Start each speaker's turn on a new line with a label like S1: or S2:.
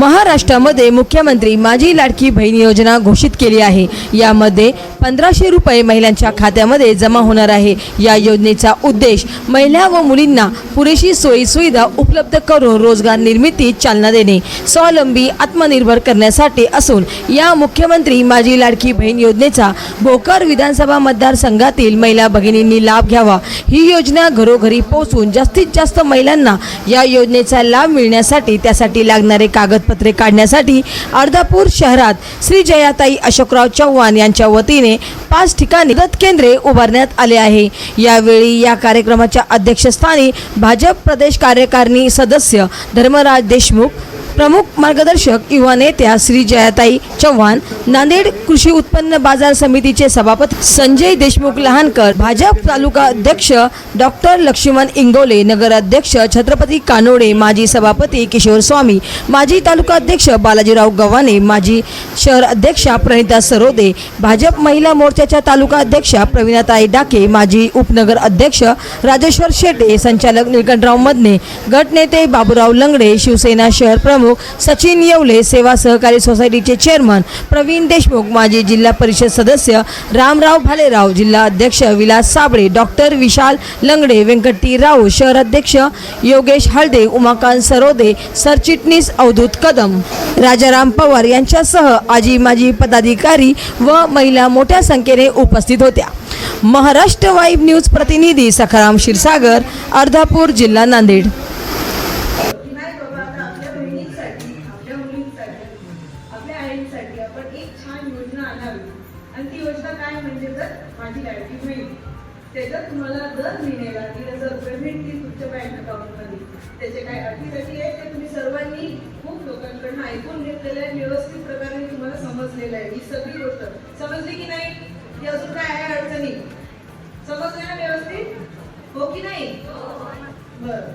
S1: महाराष्ट्रामध्ये मुख्यमंत्री माझी लाडकी बहीण योजना घोषित केली आहे। यामध्ये 1500 रुपये महिलांच्या खात्यामध्ये जमा होणार आहे। या योजनेचा उद्देश महिला व मुलींना पुरेशी सोयी सुविधा उपलब्ध करून रोजगार निर्मितीस चालना देणे, स्वावलंबी आत्मनिर्भर करण्यासाठी असून या मुख्यमंत्री माझी लाडकी बहीण योजनेचा भोकर विधानसभा मतदारसंघातील महिला भगिनींनी लाभ घ्यावा। ही योजना घरोघरी पोहोचून जास्तीत जास्त महिलांना या योजनेचा लाभ मिळण्यासाठी त्यासाठी लागणारे कागदपत्रे काढण्यासाठी अर्धापूर शहरात श्री जयाताई अशोकराव चव्हाण यांच्या वतीने 5 ठिकाणी मदत केंद्रे उभारण्यात आले आहे। यावेळी या कार्यक्रमाच्या अध्यक्षस्थानी भाजप प्रदेश कार्यकारिणी सदस्य धर्मराज देशमुख, प्रमुख मार्गदर्शक युवा नेत्या श्री जयाताई चव्हाण, नांदेड कृषी उत्पन्न बाजार समितीचे सभापती संजय देशमुख लहानकर, भाजप तालुका अध्यक्ष डॉक्टर लक्ष्मण इंगोले, नगर अध्यक्ष छत्रपती कानोडे, माजी सभापती किशोर स्वामी, माजी तालुका अध्यक्ष बालाजीराव गव्हाणे, माजी शहर अध्यक्षा प्रणिता सरोदे, भाजप महिला मोर्चाच्या तालुका अध्यक्षा प्रवीणाताई डाके, माजी उपनगर अध्यक्ष राजेश्वर शेटे, संचालक निलकंठराव मदने, गटनेते बाबूराव लंगडे, शिवसेना शहर प्रमुख सचिन येवले, सेवा सहकारी सोसायटीचे चेअरमन प्रवीण देशमुख, माजी जिल्हा परिषद सदस्य रामराव भालेराव, जिल्हा अध्यक्ष विलास साबळे, डॉक्टर विशाल लंगडे, व्यंकटी राव, शहर अध्यक्ष योगेश हळदे, उमाकांत सरोदे, सरचिटणीस अवधूत कदम, राजाराम पवार यांच्यासह आजी माजी पदाधिकारी व महिला मोठ्या संख्येने उपस्थित होत्या। महाराष्ट्र वाईब न्यूज प्रतिनिधी सखाराम क्षीरसागर, अर्धापूर, जिल्हा नांदेड।
S2: आपल्या आईंसाठी आपण एक छान योजना आणावी आणि ती योजना काय म्हणजे तर माझी लाडकी बहीण। त्याच्यात तुम्हाला दर महिन्याला 3000 रुपये मिळतील तुमच्या बँक अकाउंटमध्ये। त्याचे काय अटी आहे ते तुम्ही सर्वांनी खूप लोकांकडून ऐकून घेतलेलं आहे, व्यवस्थित प्रकारे तुम्हाला समजलेलं आहे। ही सगळी गोष्ट समजली की नाही? की अजून काय आहे अडचणी? समजले ना व्यवस्थित? हो की नाही? बरं,